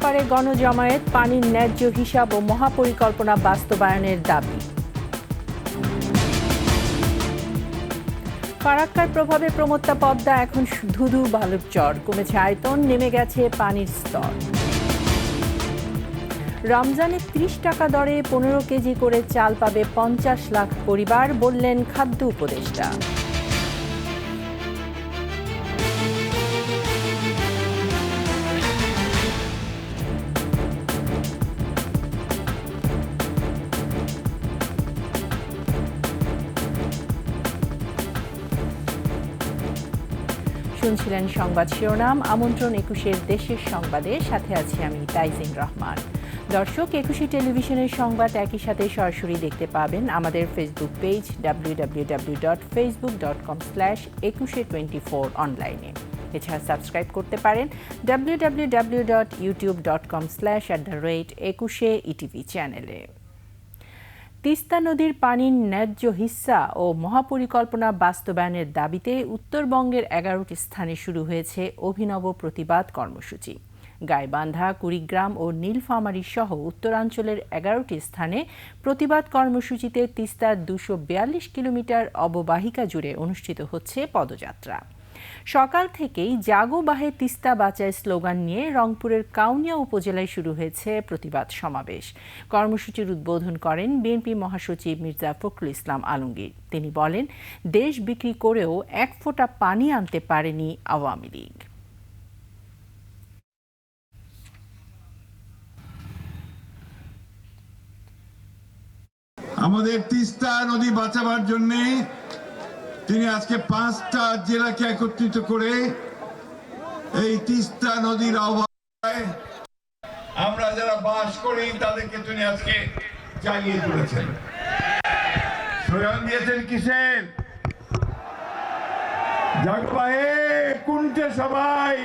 ব্যাপারে গণজমায়েত, পানির ন্যায্য হিসাব ও মহাপরিকল্পনা বাস্তবায়নের দাবি। ফারাক্কার প্রভাবে প্রমত্তা পদ্মা এখন ধুধু বালুর চর, কমেছে আয়তন, নেমে গেছে পানির স্তর। রমজানে ৩০ টাকা দরে ১৫ কেজি করে চাল পাবে ৫০ লাখ পরিবার, বললেন খাদ্য উপদেষ্টা। শুনছিলেন সংবাদ শিরোনাম। আমন্ত্রণ ২১-এর দেশের সংবাদে, সাথে আছি আমি তাইজিন রহমান। দর্শক, ২১ টেলিভিশনের সংবাদ একই সাথে সরাসরি দেখতে পাবেন আমাদের ফেসবুক পেজ www.facebook.com/2124 অনলাইনে। এছাড়া সাবস্ক্রাইব করতে পারেন www.youtube.com/@21etv চ্যানেলে। তিস্তা নদীর পানির ন্যায্য হিস্সা ও মহাপরিকল্পনা বাস্তবায়নের দাবিতে উত্তরবঙ্গের ১১টি স্থানে শুরু হয়েছে অভিনব প্রতিবাদ কর্মসূচি। গাইবান্ধা, কুড়িগ্রাম ও নীলফামারী সহ উত্তরাঞ্চলের ১১টি স্থানে প্রতিবাদ কর্মসূচিতে তিস্তার ২৪২ কিলোমিটার অববাহিকা জুড়ে অনুষ্ঠিত হচ্ছে পদযাত্রা। সকাল থেকেই জাগো বাহে তিস্তা বাঁচায় স্লোগান নিয়ে রংপুরের কাউনিয়া উপজেলায় শুরু হয়েছে প্রতিবাদ সমাবেশ। কর্মসূচির উদ্বোধন করেন বিএনপি মহাসচিব মির্জা ফখরুল ইসলাম আলমগীর। তিনি বলেন, দেশ বিক্রি করেও এক ফোঁটা পানি আনতে পারেনি আওয়ামী লীগ। আমাদের তিস্তা নদী বাঁচাবার জন্য তিনি আজকে 5টা জেলাকে একত্রিত করে এই তিস্তা নদীর আহ্বানে আমরা যারা বাস করি তাদেরকে তিনি আজকে জাগিয়ে তুলেছেন। স্লোগান দিয়েছেন কিসের? জাগো ভাই কুণ্ঠে সবাই,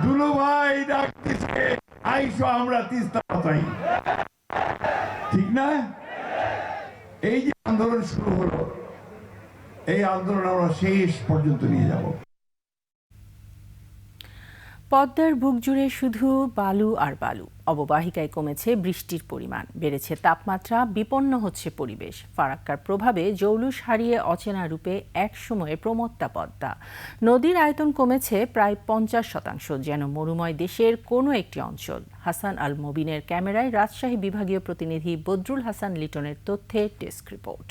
দুলু ভাই ডাকতেছে, আইসো আমরা তিস্তা বাঁচাই। ঠিক না? এই যে আন্দোলন শুরু হলো, এই আন্দোলন আমরা শেষ পর্যন্ত নিয়ে যাব। পদ্মার বুক জুড়ে শুধু বালু আর বালু। অববাহিকায় কমেছে বৃষ্টির পরিমাণ, বেড়েছে তাপমাত্রা, বিপন্ন হচ্ছে পরিবেশ। ফারাক্কার প্রভাবে জৌলুস হারিয়ে অচেনা রূপে এক সময়ে প্রমত্তা পদ্মা। নদীর আয়তন কমেছে প্রায় ৫০%, যেন মরুময় দেশের কোনো একটি অঞ্চল। হাসান আল মবিনের ক্যামেরায় রাজশাহী বিভাগীয় প্রতিনিধি বদরুল হাসান লিটনের তথ্যে ডেস্ক রিপোর্ট।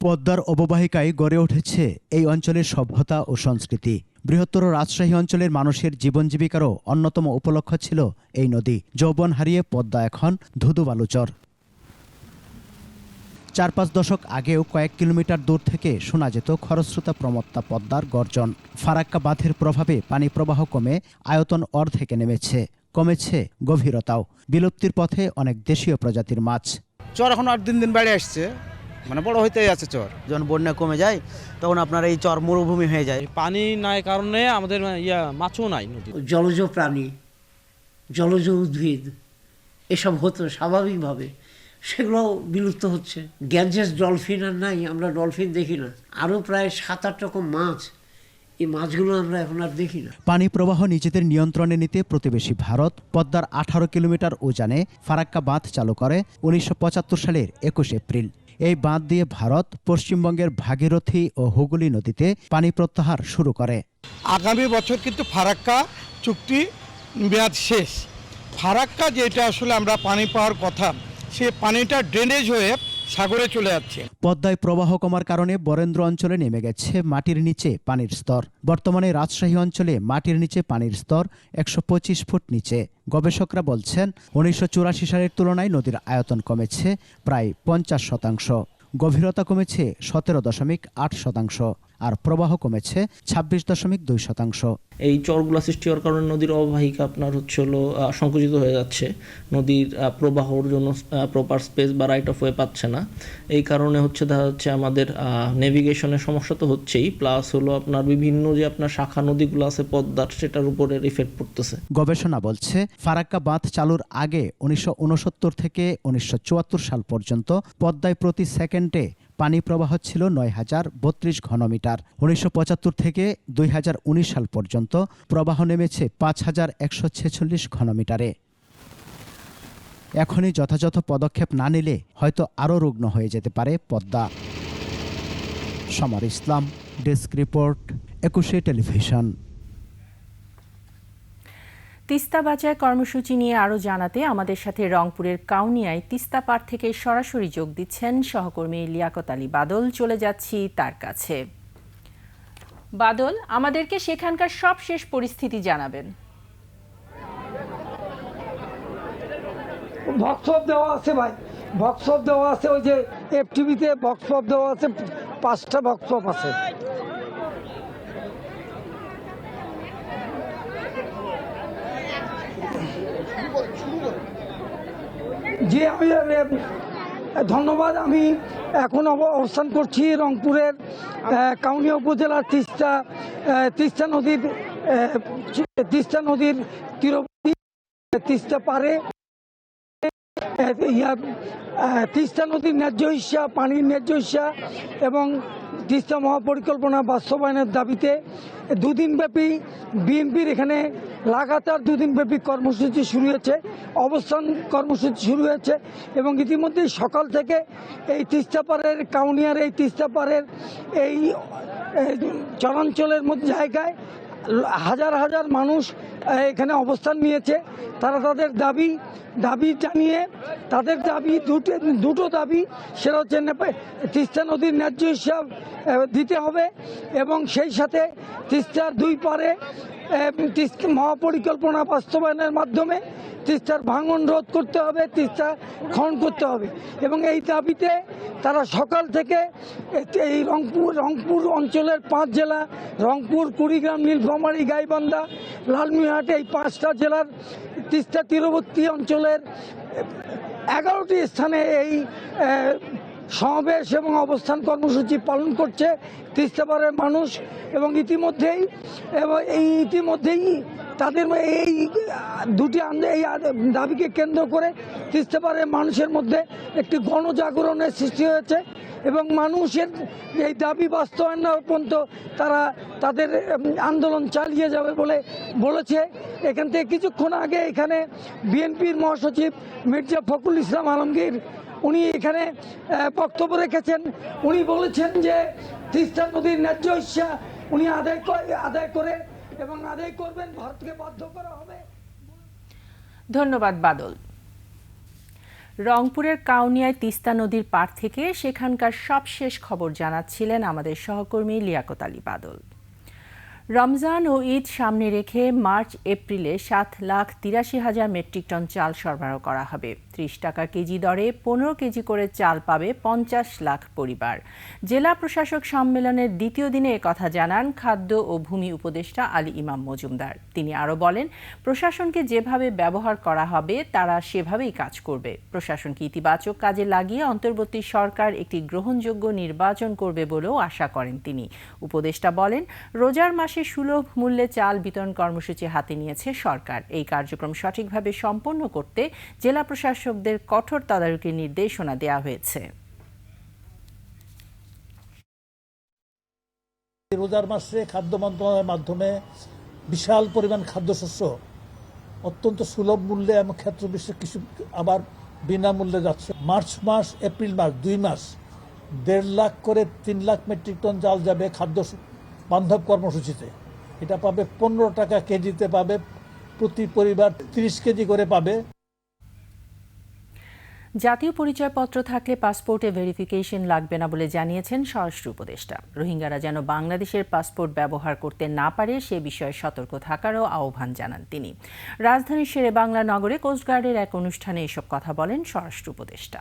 পদ্মার অববাহিকায় গড়ে উঠেছে এই অঞ্চলের সভ্যতা ও সংস্কৃতি। বৃহত্তর রাজশাহী অঞ্চলের মানুষের জীবন জীবিকারও অন্যতম উপলক্ষ্য ছিল এই নদী। যৌবন হারিয়ে পদ্মা এখন ধুধু বালুচর। ৪-৫ দশক আগেও কয়েক কিলোমিটার দূর থেকে শোনা যেত খরস্রোতা প্রমত্তা পদ্মার গর্জন। ফারাক্কা বাঁধের প্রভাবে পানি প্রবাহ কমে আয়তন অর্ধেকে নেমেছে, কমেছে গভীরতাও। বিলুপ্তির পথে অনেক দেশীয় প্রজাতির মাছ। চর এখন আর দিন দিন বেড়ে আসছে, মানে বড় হইতেই আছে চর। যখন বন্যা কমে যায় তখন আপনার এই চর মরুভূমি হয়ে যায়। পানি নাই কারণে আমাদের মাছও নাই নদী। জলজ প্রাণী, জলজ উদ্ভিদ এসব হতো স্বাভাবিকভাবে, সেগুলো বিলুপ্ত হচ্ছে। গ্যাঞ্জেস ডলফিন আর নাই, আমরা ডলফিন দেখি না। আরও প্রায় ৭-৮ রকম মাছ, এই মাছগুলো আমরা এখন আর দেখি না। পানি প্রবাহ নিজেদের নিয়ন্ত্রণে নিতে প্রতিবেশী ভারত পদ্মার ১৮ কিলোমিটার উজানে ফারাক্কা বাঁধ চালু করে ১৯৭৫ সালের ২১ এপ্রিল। এই বাঁধ দিয়ে ভারত পশ্চিমবঙ্গের ভাগীরথী ও হুগলি নদীতে পানি প্রত্যাহার শুরু করে। আগামী বছর কিন্তু ফারাক্কা চুক্তি মেয়াদ শেষ। ফারাক্কা যেটা আসলে আমরা পানি পাওয়ার কথা, সে পানিটা ড্রেনেজ হয়ে সাগরে চলে যাচ্ছে। পদ্মায় প্রবাহ কমার কারণে বরেন্দ্র অঞ্চলে নেমে গেছে মাটির নিচে পানির স্তর। বর্তমানে রাজশাহী অঞ্চলে মাটির নিচে পানির স্তর ১২৫ ফুট নিচে। গবেষকরা বলছেন ১৯৮৪ সালের তুলনায় নদীর আয়তন কমেছে প্রায় ৫০%, গভীরতা কমেছে ১৭.৮%, আর প্রবাহ কমেছে ২৬.২%। এই চরগুলা সৃষ্টি হওয়ার কারণে নদীর অববাহিকা আপনার সংকুচিত হয়ে যাচ্ছে। নদীর প্রবাহর জন্য প্রপার স্পেস বা রাইট অফ ওয়ে পাচ্ছে না। এই কারণে দেখা যাচ্ছে আমাদের নেভিগেশনের সমস্যা তো হচ্ছেই, প্লাস আপনার বিভিন্ন যে আপনার শাখা নদীগুলো আছে পদ্মার, সেটার উপরে ইফেক্ট পড়তেছে। গবেষণা বলছে ফারাক্কা বাঁধ চালুর আগে ১৯৬৯ থেকে ১৯৭৪ সাল পর্যন্ত পদ্মায় প্রতি সেকেন্ডে পানি প্রবাহ ছিল 9,032 ঘনমিটার। 1975 থেকে 2019 সাল পর্যন্ত প্রবাহ নেমেছে 5,146 ঘনমিটারে। এখনই যথাযথ পদক্ষেপ না নিলে হয়তো আরও রুগ্ন হয়ে যেতে পারে পদ্মা। সমর ইসলাম, ডেস্ক রিপোর্ট, 21 টেলিভিশন। তিস্তা বাঁচায় কর্মসূচি নিয়ে আরও জানাতে আমাদের সাথে রংপুরের কাউনিয়ায় তিস্তা পাড় থেকে সরাসরি যোগ দিচ্ছেন সহকর্মী লিয়াকত আলী বাদল। চলে যাচ্ছি তার কাছে। বাদল, আমাদেরকে সেখানকার সবশেষ পরিস্থিতি জানাবেন। বক্সঅপ দেওয়া আছে ভাই, বক্সঅপ দেওয়া আছে, ওই যে এফটিভিতে বক্সঅপ দেওয়া আছে, 5টা বক্সঅপ আছে। জি আমি ধন্যবাদ। আমি এখন অবস্থান করছি রংপুরের কাউনিয়া উপজেলার তিস্তা নদীর তীরবর্তী তিস্তা পাড়ে। তিস্তা নদীর ন্যায্য হিস্যা, পানির ন্যায্য হিস্যা এবং তিস্তা মহাপরিকল্পনা বাস্তবায়নের দাবিতে দুদিনব্যাপী বিএনপির এখানে লাগাতার দুদিনব্যাপী কর্মসূচি শুরু হয়েছে, অবস্থান কর্মসূচি শুরু হয়েছে এবং ইতিমধ্যেই সকাল থেকে এই তিস্তাপাড়ের কাউনিয়ার এই তিস্তাপাড়ের এই চরাঞ্চলের মধ্যে জায়গায় হাজার হাজার মানুষ এখানে অবস্থান নিয়েছে। তারা তাদের দাবি জানিয়ে, তাদের দাবি দুটো দাবি, সেটা হচ্ছে তিস্তা নদীর ন্যায্য হিসাব দিতে হবে এবং সেই সাথে তিস্তার দুই পারে তিস্তা মহাপরিকল্পনা বাস্তবায়নের মাধ্যমে তিস্তার ভাঙন রোধ করতে হবে, তিস্তা খনন করতে হবে এবং এই দাবিতে তারা সকাল থেকে এই রংপুর অঞ্চলের 5 জেলা, রংপুর, কুড়িগ্রাম, নীলফামারী, গাইবান্ধা, লালমিরহাট, এই 5টা জেলার তিস্তা তীরবর্তী অঞ্চলের 11টি স্থানে এই সমাবেশ এবং অবস্থান কর্মসূচি পালন করছে তিস্তাপাড়ের মানুষ এবং ইতিমধ্যেই তাদের এই দুটি এই দাবিকে কেন্দ্র করে তিস্তাপাড়ের মানুষের মধ্যে একটি গণজাগরণের সৃষ্টি হয়েছে এবং মানুষের এই দাবি বাস্তবায়ন পর্যন্ত তারা তাদের আন্দোলন চালিয়ে যাবে বলে বলেছে। এখান থেকে কিছুক্ষণ আগে এখানে বিএনপির মহাসচিব মির্জা ফখরুল ইসলাম আলমগীর উনি এখানে বক্তব্য রেখেছেন। উনি বলেছেন যে তিস্তা নদীর ন্যায্য হিস্যা উনি আদায় করে এবং আদায় করবেন, ভারতকে বাধ্য করা হবে। ধন্যবাদ বাদল। রংপুরের কাউনিয়ায় তিস্তা নদীর পাড় থেকে সেখানকার সবশেষ খবর জানাচ্ছিলেন আমাদের সহকর্মী লিয়াকত আলী বাদল। রমজান ও ঈদ সামনে রেখে মার্চ এপ্রিলে 7,83,000 মেট্রিক টন চাল সরবরাহ করা হবে। 30 টাকা কেজি দরে 15 কেজি করে চাল পাবে 50 লাখ পরিবার। জেলা প্রশাসক সম্মেলনের দ্বিতীয় দিনে একথা জানান খাদ্য ও ভূমি উপদেষ্টা আলী ইমাম মজুমদার। তিনি আরও বলেন, প্রশাসনকে যেভাবে ব্যবহার করা হবে তারা সেভাবেই কাজ করবে। প্রশাসনকে ইতিবাচক কাজে লাগিয়ে অন্তর্বর্তী সরকার একটি গ্রহণযোগ্য নির্বাচন করবে বলেও আশা করেন তিনি। উপদেষ্টা বলেন, রোজার মাসে সুলভ মূল্যে চাল বিতরণ কর্মসূচি হাতে নিয়েছে সরকার। এই কার্যক্রম সঠিকভাবে সম্পন্ন করতে জেলা প্রশাসকদের কঠোর তদারকির নির্দেশনা দেওয়া হয়েছে। রোজার মাসে খাদ্য মন্ত্রণালয়ের মাধ্যমে বিশাল পরিমাণ খাদ্যশস্য অত্যন্ত সুলভ মূল্যে এবং ক্ষেত্র বিশেষে কিছু আবার বিনামূল্যে যাচ্ছে। মার্চ মাস, এপ্রিল মাস, 2 মাস 1.5 লাখ করে 3 লাখ মেট্রিক টন চাল যাবে খাদ্য বান্ধব কর্মসূচিতে। এটা পাবে 15 টাকা কেজিতে পাবে, প্রতি পরিবার 30 কেজি করে পাবে। জাতীয় পরিচয়পত্র থাকলে পাসপোর্টে ভেরিফিকেশন লাগবে না বলে জানিয়েছেন স্বরাষ্ট্র উপদেষ্টা। রোহিঙ্গারা যেন বাংলাদেশের পাসপোর্ট ব্যবহার করতে না পারে সে বিষয়ে সতর্ক থাকারও আহ্বান জানান তিনি। রাজধানীর শেরেবাংলা নগরে কোস্টগার্ডের এক অনুষ্ঠানে এসব কথা বলেন স্বরাষ্ট্র উপদেষ্টা।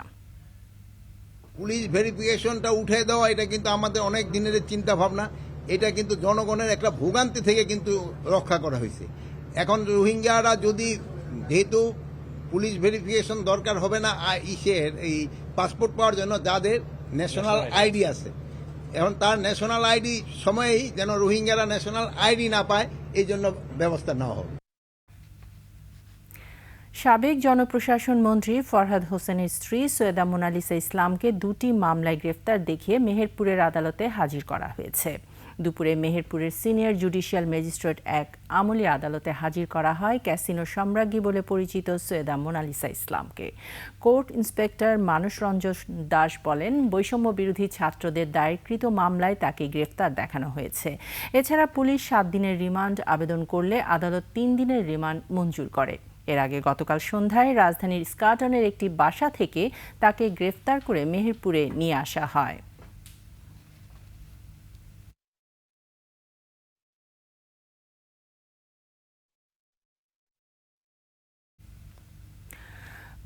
পুলিশ ভেরিফিকেশনটা উঠে দেওয়া, এটা কিন্তু আমাদের অনেক দিনের চিন্তা ভাবনা। এটা কিন্তু জনগণের একটা ভোগান্তি থেকে কিন্তু রক্ষা করা হয়েছে। এখন রোহিঙ্গারা যদি, যেহেতু পুলিশ ভেরিফিকেশন দরকার হবে না এই পাসপোর্ট পাওয়ার জন্য যাদের ন্যাশনাল আইডি আছে, এখন তার ন্যাশনাল আইডি সময়েই যেন রোহিঙ্গারা ন্যাশনাল আইডি না পায়, এই জন্য ব্যবস্থা নেওয়া হবে। সাবেক জনপ্রশাসন মন্ত্রী ফরহাদ হোসেনের স্ত্রী সৈয়দা মোনালিসা ইসলামকে দুটি মামলায় গ্রেফতার দেখিয়ে মেহেরপুরের আদালতে হাজির করা হয়েছে। দুপুরে মেহেরপুরের সিনিয়র জুডিশিয়াল ম্যাজিস্ট্রেট 1 আমলি আদালতে হাজির করা হয় ক্যাসিনো সম্রাজ্ঞী বলে পরিচিত সৈয়দা মোনালিসা ইসলামকে। কোর্ট ইন্সপেক্টর মানস রঞ্জন দাস বলেন, বৈষম্য বিরোধী ছাত্রদের দায়েরকৃত মামলায় তাকে গ্রেফতার দেখানো হয়েছে। এছাড়া পুলিশ 7 দিনের রিমান্ড আবেদন করলে আদালত 3 দিনের রিমান্ড মঞ্জুর করে। এর আগে গতকাল সন্ধ্যায় রাজধানীর স্কাটনের একটি বাসা থেকে তাকে গ্রেফতার করে মেহেরপুরে নিয়ে আসা হয়।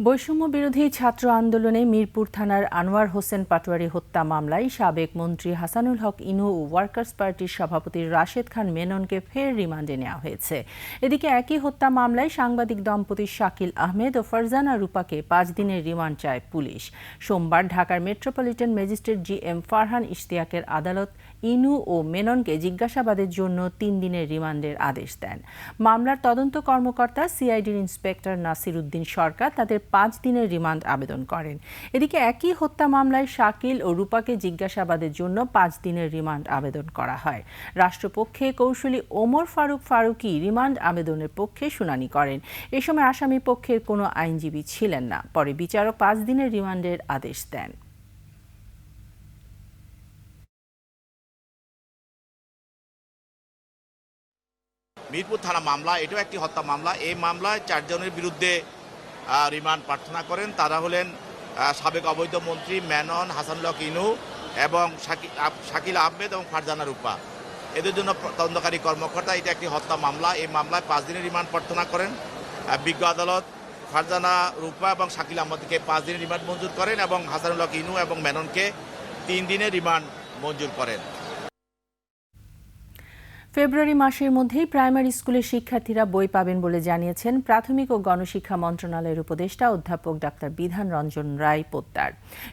বৈষম্য বিরোধী ছাত্র আন্দোলনে মিরপুর থানার আনোয়ার হোসেন পাটোয়ারি হত্যা মামলায় সাবেক মন্ত্রী হাসানুল হক ইনু ও ওয়ার্কার্স পার্টির সভাপতি রাশেদ খান মেননকে ফের রিমান্ডে নেওয়া হয়েছে। এদিকে একই হত্যা মামলায় সাংবাদিক দম্পতি শাকিল আহমেদ ও ফারজানা রূপাকে 5 দিনের রিমান্ড চায় পুলিশ। সোমবার ঢাকার মেট্রোপলিটন ম্যাজিস্ট্রেট GM ফারহান ইশতিয়াকের আদালত ইনু ও মেননকে জিজ্ঞাসাবাদের জন্য 3 দিনের রিমান্ডের আদেশ দেন। মামলার তদন্ত কর্মকর্তা সিআইডির ইন্সপেক্টর নাসির উদ্দিন সরকার তাদের 5 দিনের রিমান্ড আবেদন করেন। এদিকে একই হত্যা মামলায় শাকিল ও রূপাকে জিজ্ঞাসাবাদের জন্য 5 দিনের রিমান্ড আবেদন করা হয়। রাষ্ট্রপক্ষে কৌশলী ওমর ফারুকী রিমান্ড আবেদনের পক্ষে শুনানি করেন। এ সময় আসামি পক্ষের কোনো আইনজীবী ছিলেন না। পরে বিচারক 5 দিনের রিমান্ডের আদেশ দেন। মিরপুর থানা মামলা, এটাও একটি হত্যা মামলা। এই মামলায় 4 জনের বিরুদ্ধে রিমান্ড প্রার্থনা করেন। তারা হলেন সাবেক অবৈধ মন্ত্রী মেনন, হাসানুল হক ইনু এবং শাকিল আহমেদ এবং ফারজানা রূপা। এদের জন্য তদন্তকারী কর্মকর্তা। এটা একটি হত্যা মামলা। এই মামলায় 5 দিনের রিমান্ড প্রার্থনা করেন। বিজ্ঞ আদালত ফারজানা রূপা এবং শাকিল আহমেদকে 5 দিনের রিমান্ড মঞ্জুর করেন এবং হাসানুল হক ইনু এবং মেননকে 3 দিনের রিমান্ড মঞ্জুর করেন। ফেব্রুয়ারি মাসের মধ্যেই প্রাইমারি স্কুলের শিক্ষার্থীরা বই পাবেন বলে জানিয়েছেন প্রাথমিক ও গণশিক্ষা মন্ত্রণালয়ের উপদেষ্টা অধ্যাপক ডাক্তার বিধান রঞ্জন রায় পোদ্দার।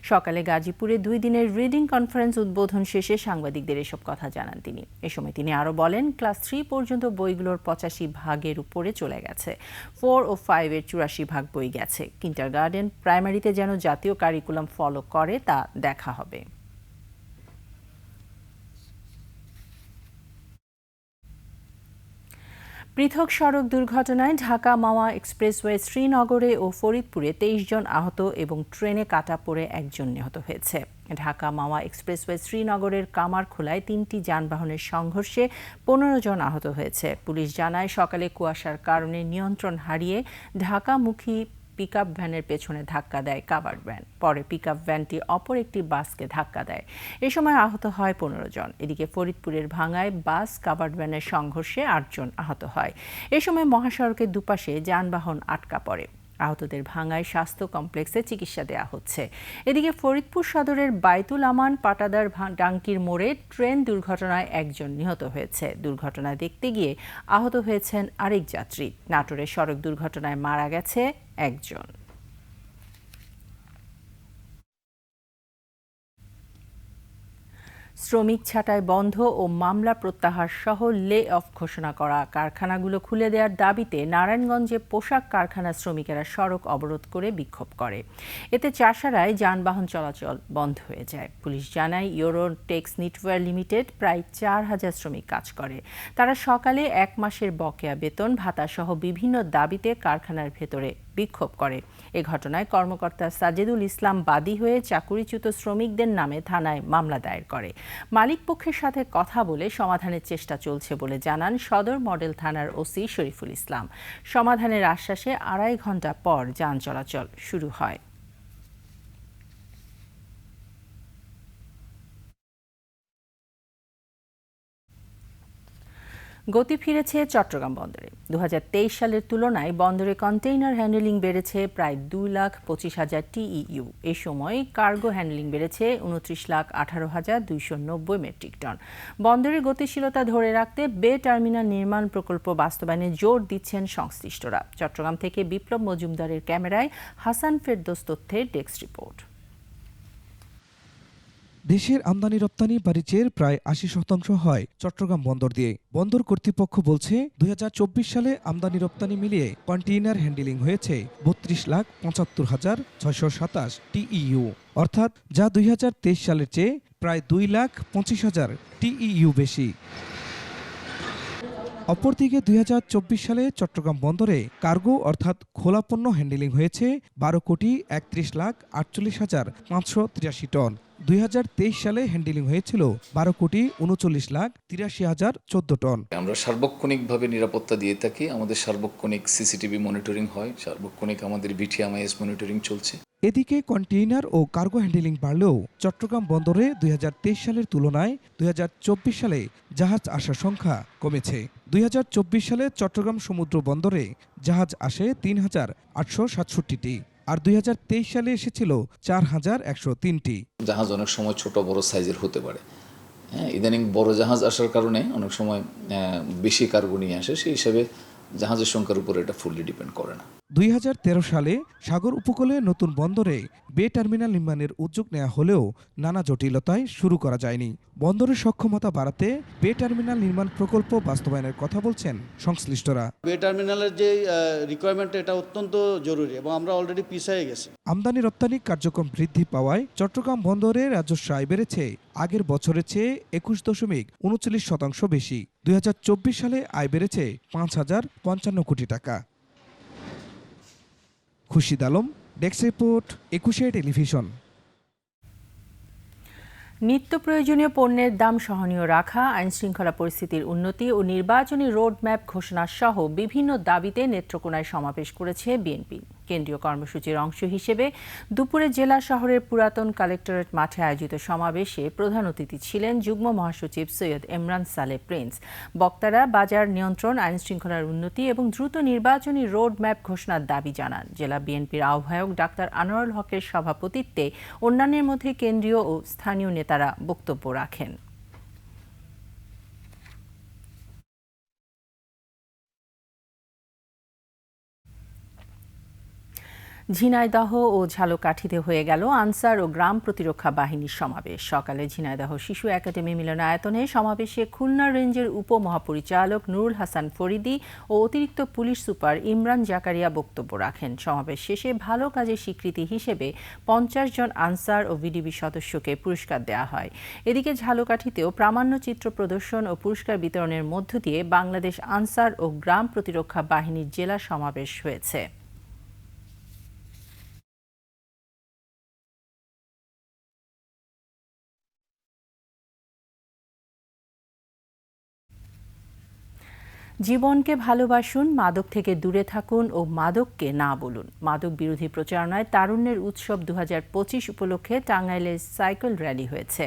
সকালে গাজীপুরে 2 দিনের রিডিং কনফারেন্স উদ্বোধন শেষে সাংবাদিকদের এসব কথা জানান তিনি। এ সময় তিনি আরও বলেন, ক্লাস 3 পর্যন্ত বইগুলোর 85% উপরে চলে গেছে। 4 ও 5 এর 84% বই গেছে। কিন্ডারগার্টেন, প্রাইমারিতে যেন জাতীয় কারিকুলাম ফলো করে তা দেখা হবে। পৃথক সড়ক দুর্ঘটনায় ঢাকা মাওয়া এক্সপ্রেসওয়ে শ্রীনগরে ও ফরিদপুরে 23 জন আহত এবং ট্রেনে কাটা পড়ে 1 জন নিহত হয়েছে। ঢাকা মাওয়া এক্সপ্রেসওয়ে শ্রীনগরের কামারখোলায় 3টি যানবাহনের সংঘর্ষে 15 জন আহত হয়েছে। পুলিশ জানায়, সকালে কুয়াশার কারণে নিয়ন্ত্রণ হারিয়ে ঢাকামুখী পিকআপ ভ্যানের পেছনে ধাক্কা দেয় কাভার্ড ভ্যান। পরে পিকআপ ভ্যানটি অপর একটি বাসকে ধাক্কা দেয়। এ সময় আহত হয় 15 জন। এদিকে ফরিদপুরের ভাঙ্গায় বাস কাভার্ড ভ্যানের সংঘর্ষে 8 জন আহত হয়। এ সময় মহাসড়কের দুপাশে যানবাহন আটকা পড়ে। আহতদের ভাঙ্গায় স্বাস্থ্য কমপ্লেক্সে চিকিৎসা দেওয়া হচ্ছে। এদিকে ফরিদপুর সদরের বাইতুল আমান পাটাদার ডাঙ্কির মোড়ে ট্রেন দুর্ঘটনায় 1 জন নিহত হয়েছে। দুর্ঘটনা দেখতে গিয়ে আহত হয়েছেন আরেক যাত্রী। নাটোরের সড়ক দুর্ঘটনায় মারা গেছে 1 জন। শ্রমিক ছাঁটাই বন্ধ ও মামলা প্রত্যাহার সহ লে অফ ঘোষণা করা কারখানাগুলো খুলে দেওয়ার দাবিতে নারায়ণগঞ্জে পোশাক কারখানা শ্রমিকেরা সড়ক অবরোধ করে বিক্ষোভ করে। এতে চাষারায় যানবাহন চলাচল বন্ধ হয়ে যায়। পুলিশ জানায়, ইউরোটেক্স নিটওয়্যার লিমিটেড প্রায় 4000 শ্রমিক কাজ করে। তারা সকালে 1 মাসের বকেয়া বেতন ভাতা সহ বিভিন্ন দাবিতে কারখানার ভেতরে বিক্ষোভ করে। এ ঘটনায় কর্মকর্তা সাজেদুল ইসলাম বাদী হয়ে চাকুরিচ্যুত শ্রমিকদের নামে থানায় মামলা দায়ের করে। মালিক পক্ষের সাথে কথা বলে সমাধানের চেষ্টা চলছে বলে জানান সদর মডেল থানার ওসি শরীফুল ইসলাম। সমাধানের আশ্বাসে 2.5 ঘণ্টা পর যান চলাচল শুরু হয়। গতি ফিরেছে চট্টগ্রাম বন্দরে। 2023 সালের তুলনায় বন্দরে কন্টেইনার হ্যান্ডেলিং বেড়েছে প্রায় 2,25,000 TEU। এ সময় কার্গো হ্যান্ডেলিং বেড়েছে 29,18,290 মেট্রিক টন। বন্দরের গতিশীলতা ধরে রাখতে বে টার্মিনাল নির্মাণ প্রকল্প বাস্তবায়নে জোর দিচ্ছেন সংশ্লিষ্টরা। চট্টগ্রাম থেকে বিপ্লব মজুমদারের ক্যামেরায় হাসান ফেরদৌস তথ্যের ডেস্ক রিপোর্ট। দেশের আমদানি রপ্তানি বাণিজ্যের প্রায় ৮০% হয় চট্টগ্রাম বন্দর দিয়ে। বন্দর কর্তৃপক্ষ বলছে ২০২৪ সালে আমদানি রপ্তানি মিলিয়ে কন্টেইনার হ্যান্ডেলিং হয়েছে ৩২,৭৫,৬২৭ TEU, অর্থাৎ যা ২০২৩ সালের চেয়ে প্রায় ২,২৫,০০০ TEU বেশি। অপরদিকে ২০২৪ সালে চট্টগ্রাম বন্দরে কার্গো অর্থাৎ খোলা পণ্য হ্যান্ডেলিং হয়েছে ১২,৩১,৪৮,৫৮৩ টন। ২০২৩ সালে হ্যান্ডেলিং হয়েছিল ১২,৩৯,৮৩,০১৪ টন। আমরা সার্বক্ষণিকভাবে নিরাপত্তা দিয়ে থাকি। আমাদের সার্বক্ষণিক CCTV মনিটরিং হয়, সার্বক্ষণিক আমাদের BTMIS মনিটরিং চলছে। এদিকে কন্টেইনার ও কার্গো হ্যান্ডেলিং বাড়লেও চট্টগ্রাম বন্দরে ২০২৩ সালের তুলনায় ২০২৪ সালে জাহাজ আসার সংখ্যা কমেছে। ২০২৪ সালে চট্টগ্রাম সমুদ্র বন্দরে জাহাজ আসে ৩,৮৬৭টি, আর ২০২৩ সালে এসেছিল ৪,১০৩টি। জাহাজ অনেক সময় ছোট বড় সাইজের হতে পারে। হ্যাঁ, ইদানিং বড় জাহাজ আসার কারণে অনেক সময় বেশি কার্গো নিয়ে আসে, সেই হিসাবে জাহাজের সংখ্যার উপর এটা ফুললি ডিপেন্ড করে না। ২০১৩ সালে সাগর উপকূলে নতুন বন্দরে বে টার্মিনাল নির্মাণের উদ্যোগ নেওয়া হলেও নানা জটিলতায় শুরু করা যায়নি। বন্দরের সক্ষমতা বাড়াতে বে টার্মিনাল নির্মাণ প্রকল্প বাস্তবায়নের কথা বলছেন সংশ্লিষ্টরা। বে টার্মিনালের যে রিকোয়ারমেন্ট, এটা অত্যন্ত জরুরি এবং আমরা অলরেডি পিছিয়ে গেছি। আমদানি রপ্তানি কার্যক্রম বৃদ্ধি পাওয়ায় চট্টগ্রাম বন্দরে রাজস্ব আয় বেড়েছে আগের বছরের চেয়ে ২১.৩৯% বেশি। ২০২৪ সালে আয় বেড়েছে ৫,০৫৫ কোটি টাকা। Khurshid Alam, desk report, ২১ television. নিত্য প্রয়োজনীয় পণ্যের দাম সহনীয় রাখা, আইনশৃঙ্খলা পরিস্থিতির উন্নতি ও নির্বাচনী রোডম্যাপ ঘোষণা সহ বিভিন্ন দাবিতে নেত্রকোনায় সমাবেশ করেছে বিএনপি। কেন্দ্রীয় কর্মসূচির অংশ হিসেবে দুপুরে জেলা শহরের পুরাতন কালেক্টরেট মাঠে আয়োজিত সমাবেশে প্রধান অতিথি ছিলেন যুগ্ম মহাসচিব সৈয়দ এমরান সালেহ প্রিন্স। বক্তারা বাজার নিয়ন্ত্রণ, আইনশৃঙ্খলার উন্নতি এবং দ্রুত নির্বাচনী রোডম্যাপ ঘোষণার দাবি জানান। জেলা বিএনপির আহ্বায়ক ডাক্তার আনোয়ারুল হকের সভাপতিত্বে অন্যান্যের মধ্যে কেন্দ্রীয় ও স্থানীয় নেতারা বক্তব্য রাখেন। ঝিনাইদহ ও ঝালকাঠিতে হয়ে গেল আনসার ও গ্রাম প্রতিরক্ষা বাহিনীর সমাবেশ। সকালে ঝিনাইদহ শিশু একাডেমি মিলনায়তনে সমাবেশে খুলনা রেঞ্জের উপমহাপরিচালক নুরুল হাসান ফরিদি ও অতিরিক্ত পুলিশ সুপার ইমরান জাকারিয়া বক্তব্য রাখেন। সমাবেশ শেষে ভালো কাজের স্বীকৃতি হিসেবে ৫০ জন আনসার ও ভিডিবি সদস্যকে পুরস্কার দেওয়া হয়। এদিকে ঝালকাঠিতেও প্রামাণ্য চিত্র প্রদর্শন ও পুরস্কার বিতরণের মধ্য দিয়ে বাংলাদেশ আনসার ও গ্রাম প্রতিরক্ষা বাহিনীর জেলা সমাবেশ হয়েছে। জীবনকে ভালোবাসুন, মাদক থেকে দূরে থাকুন ও মাদককে না বলুন। মাদক বিরোধী প্রচারণায় তারুণ্যের উৎসব ২০২৫ উপলক্ষে টাঙ্গাইলে সাইকেল র্যালি হয়েছে।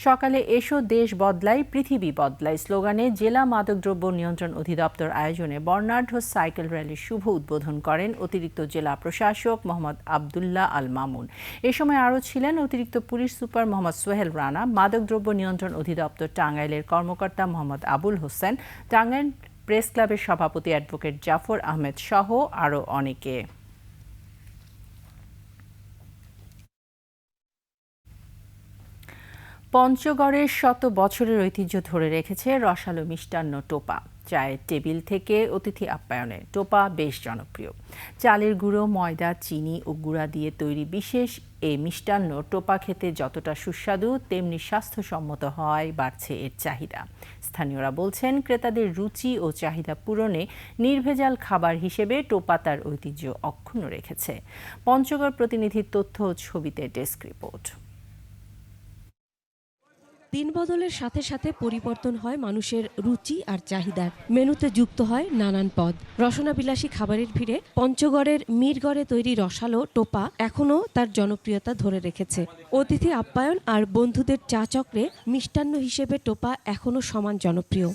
সকালে এসো দেশ বদলাই পৃথিবী বদলাই স্লোগানে জেলা মাদকদ্রব্য নিয়ন্ত্রণ অধিদপ্তর আয়োজনে বর্ণাঢ্য সাইকেল র্যালির শুভ উদ্বোধন করেন অতিরিক্ত জেলা প্রশাসক মোহাম্মদ আবদুল্লাহ আল মামুন। এ সময় আরও ছিলেন অতিরিক্ত পুলিশ সুপার মোহাম্মদ সোহেল রানা, মাদকদ্রব্য নিয়ন্ত্রণ অধিদপ্তর টাঙ্গাইলের কর্মকর্তা মোহাম্মদ আবুল হোসেন, টাঙ্গাইল প্রেস ক্লাবের সভাপতি অ্যাডভোকেট জাফর আহমেদ সহ আরও অনেকে। পঞ্চগড়ের শত বছরের ঐতিহ্য ধরে রেখেছে রসালো মিষ্টান্ন টোপা। চায়ের টেবিল থেকে অতিথি আপ্যায়নে টোপা বেশ জনপ্রিয়। চালের গুঁড়ো, ময়দা, চিনি ও গুঁড়া দিয়ে তৈরি বিশেষ এই মিষ্টান্ন টোপা খেতে যতটা সুস্বাদু তেমনি স্বাস্থ্যসম্মত হয় বাড়ছে এর চাহিদা। স্থানীয়রা বলছেন, ক্রেতাদের রুচি ও চাহিদা পূরণে নির্ভেজাল খাবার হিসেবে টোপা তার ঐতিহ্য অক্ষুণ্ণ রেখেছে। পঞ্চগড় প্রতিনিধির তথ্য ও ছবিতে ডেস্ক রিপোর্ট। দিন বদলের সাথে সাথে পরিবর্তন হয় মানুষের রুচি আর চাহিদার। মেনুতে যুক্ত হয় নানান পদ। রসনাবিলাসী খাবারের ভিড়ে পঞ্চগড়ের মিরগড়ে তৈরি রসালো টোপা এখনও তার জনপ্রিয়তা ধরে রেখেছে। অতিথি আপ্যায়ন আর বন্ধুদের চা চক্রে মিষ্টান্ন হিসেবে টোপা এখনও সমান জনপ্রিয়।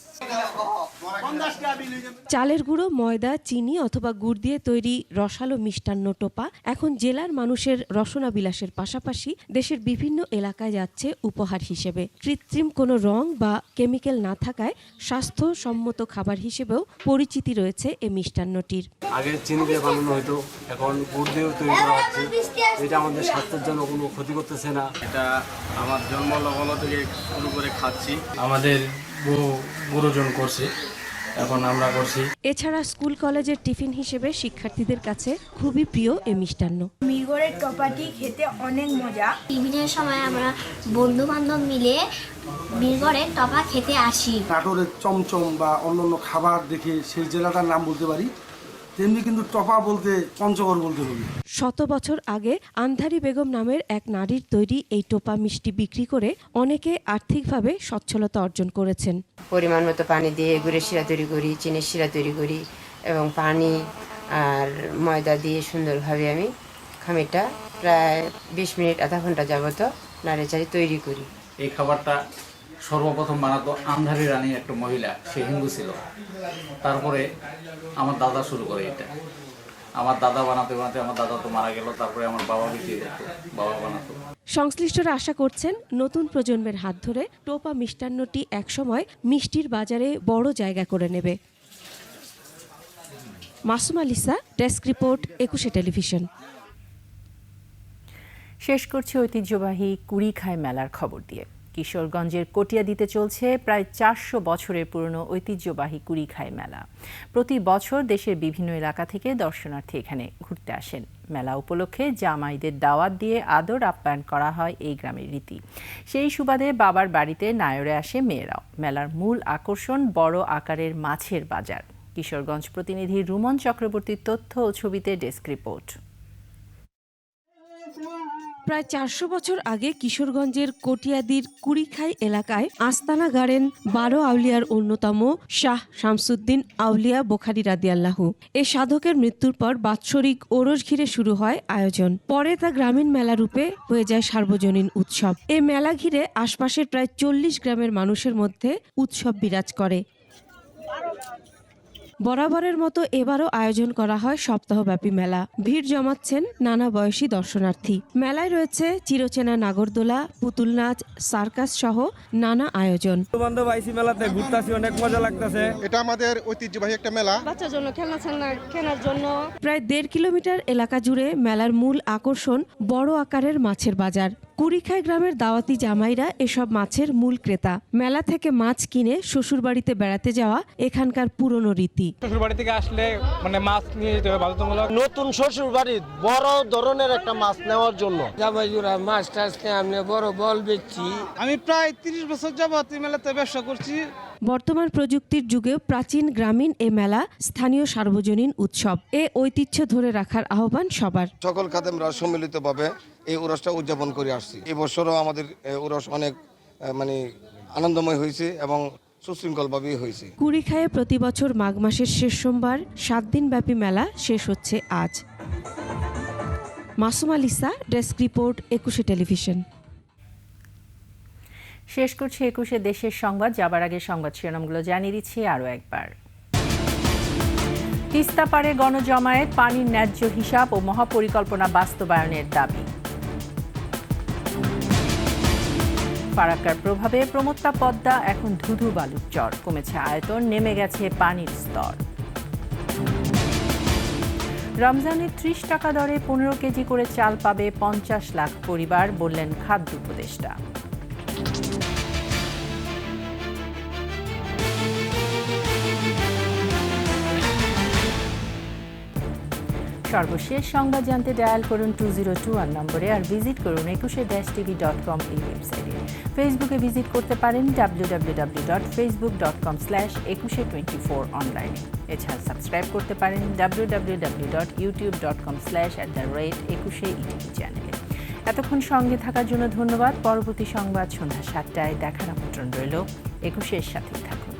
চালের গুঁড়ো, ময়দা, চিনি অথবা গুড় দিয়ে তৈরি রসালো মিষ্টান্ন টোপা এখন জেলার মানুষের রসনা বিলাসের পাশাপাশি দেশের বিভিন্ন এলাকায় যাচ্ছে উপহার হিসেবে। কৃত্রিম কোনো রং বা কেমিক্যাল না থাকায় স্বাস্থ্যসম্মত খাবার হিসেবেও পরিচিতি রয়েছে এই মিষ্টান্নটির। আগে চিনি দিয়ে বানানো হতো, এখন গুড় দিয়েও তৈরি করা হচ্ছে। এটা আমাদের স্বাস্থ্যের জন্য কোনো ক্ষতি করতেছে না। এটা আমার জন্ম লগ্ন থেকে শুরু করে খাচ্ছি, আমাদের গুরুজন করছে, এখন আমরা করছি। এছাড়া স্কুল কলেজের টিফিন হিসেবে শিক্ষার্থীদের কাছে খুবই প্রিয় এই মিষ্টান্ন। মিরগড়ের টপাটি খেতে অনেক মজা। টিফিনের সময় আমরা বন্ধু বান্ধব মিলে মিরগড়ের টপা খেতে আসি। নাটোরের চমচম বা অন্যান্য খাবার দেখে সেই জেলাটার নাম বলতে পারি, তেমনি কিন্তু টপা বলতে পঞ্চগড় বলতে হবে। শত বছর আগে আন্ধারি বেগম নামের এক নারীর তৈরি এই টোপা মিষ্টি বিক্রি করে অনেকে আর্থিকভাবে সচ্ছলতা অর্জন করেছেন। পরিমাণ মতো পানি দিয়ে গুড়ের শিরা তৈরি করি, চিনির শিরা তৈরি করি এবং পানি আর ময়দা দিয়ে সুন্দরভাবে আমি খামিরটা প্রায় 20 মিনিট আধা ঘন্টা যাবত নাড়েচাড়ি তৈরি করি। এই খাবারটা সর্বপ্রথম বানাতো আন্ধারি রানী একটা মহিলা, সে হিন্দু ছিল। তারপরে আমার দাদা শুরু করে এটা। আমার দাদা বানাতে বানাতে আমার দাদা তো মারা গেল, তারপরে আমার বাবা বিক্রি করতো, বাবা বানাতো। সংশ্লিষ্টরা আশা করছেন নতুন প্রজন্মের হাত ধরে টোপা মিষ্টান্নটি একসময় মিষ্টির বাজারে বড় জায়গা করে নেবে। Masuma Lisa, desk report, 21 television. শেষ করছে ঐতিহ্যবাহী কুড়িখাই মেলার খবর দিয়ে। কিশোরগঞ্জের কটিয়াদীতে চলছে প্রায় 400 বছরের পুরনো ঐতিহ্যবাহী কুড়িখাই মেলা। প্রতি বছর দেশের বিভিন্ন এলাকা থেকে দর্শনার্থী এখানে ঘুরতে আসেন। মেলা উপলক্ষে জামাইদের দাওয়াত দিয়ে আদর আপ্যায়ন করা হয় এই গ্রামের রীতি। সেই সুবাদে বাবার বাড়িতে নায়রে আসে মেয়েরাও। মেলার মূল আকর্ষণ বড় আকারের মাছের বাজার। কিশোরগঞ্জ প্রতিনিধি রুমন চক্রবর্তীর তথ্য ও ছবিতে ডেস্ক রিপোর্ট। প্রায় 400 বছর আগে কিশোরগঞ্জের কটিয়াদীর কুড়িখাই এলাকায় আস্তানা গাড়েন 12 আউলিয়ার অন্যতম শাহ শামসুদ্দিন আউলিয়া বোখারি রাদিয়াল্লাহু। এই সাধকের মৃত্যুর পর বাৎসরিক ওরস ঘিরে শুরু হয় আয়োজন। পরে তা গ্রামীণ মেলা রূপে হয়ে যায় সার্বজনীন উৎসব। এই মেলা ঘিরে আশপাশের প্রায় 40 গ্রামের মানুষের মধ্যে উৎসব বিরাজ করে। বরাবরের মতো এবারও আয়োজন করা হয় সপ্তাহব্যাপী মেলা। ভিড় জমাচ্ছেন নানা বয়সী দর্শনার্থী। মেলায় রয়েছে চিরচেনা নাগরদোলা, পুতুল নাচ, সার্কাস সহ নানা আয়োজন। বন্ধু আইসি মেলাতে ঘুরতেছি, অনেক মজা লাগতেছে। এটা আমাদের ঐতিহ্যবাহী একটা মেলা, বাচ্চার জন্য খেলনা কেনার জন্য। প্রায় 1.5 কিলোমিটার এলাকা জুড়ে মেলার মূল আকর্ষণ বড় আকারের মাছের বাজার। কুড়িখাই গ্রামের দাওয়াতি জামাইরা এসব মাছের মূল ক্রেতা। মেলা থেকে মাছ কিনে শ্বশুরবাড়িতে বেড়াতে যাওয়া এখানকার পুরনো রীতি। শ্বশুরবাড়ি থেকে আসলে মানে মাছ নিয়ে যেতে হবে বাধ্যতামূলক। নতুন শ্বশুরবাড়ি বড় ধরনের একটা মাছ নেওয়ার জন্য জামাইরা মাছ টাছ নিয়ে আমি বড় বল বেচছি। আমি প্রায় 30 বছর যাবত এই মেলাতে ব্যবসা করছি। বর্তমান প্রযুক্তির যুগেও প্রাচীন গ্রামীণ এ মেলা স্থানীয় সার্বজনীন উৎসব। এ ঐতিহ্য ধরে রাখার আহ্বান সবার। সকল খাদেমরা সম্মিলিতভাবে এই উরসটা উদযাপন করে আসছি। এই বছরও আমাদের উরস অনেক আনন্দময় হয়েছে এবং সুশৃঙ্খলভাবেই হয়েছে। কুড়িখাইয়ে প্রতি বছর মাঘ মাসের শেষ সোমবার 7 দিনব্যাপী মেলা শেষ হচ্ছে আজ। Masuma Lisa, desk report, 21 television. শেষ করছি 21 দেশের সংবাদ। যাবার আগে সংবাদ শিরোনামগুলো জানিয়ে দিচ্ছি আরও একবার। তিস্তা পারে গণজমায়েত, পানির ন্যায্য হিসাব ও মহাপরিকল্পনা বাস্তবায়নের দাবি। ফারাক্কার প্রভাবে প্রমত্তা পদ্মা এখন ধুধু বালুর চর, কমেছে আয়তন, নেমে গেছে পানির স্তর। রমজানে 30 টাকা দরে 15 কেজি করে চাল পাবে 50 লাখ পরিবার, বললেন খাদ্য উপদেষ্টা। সর্বশেষ সংবাদ জানতে ডায়াল করুন 2021 নম্বরে, আর ভিজিট করুন 21-tv.com এই ওয়েবসাইটে। ফেসবুকে ভিজিট করতে পারেন www.facebook.com/2124 অনলাইনে। এছাড়া সাবস্ক্রাইব করতে পারেন www.youtube.com/@21etv চ্যানেলে। এতক্ষণ সঙ্গে থাকার জন্য ধন্যবাদ। পরবর্তী সংবাদ সন্ধ্যা 7টায় দেখার আমন্ত্রণ রইল। 21-এর সাথেই থাকুন।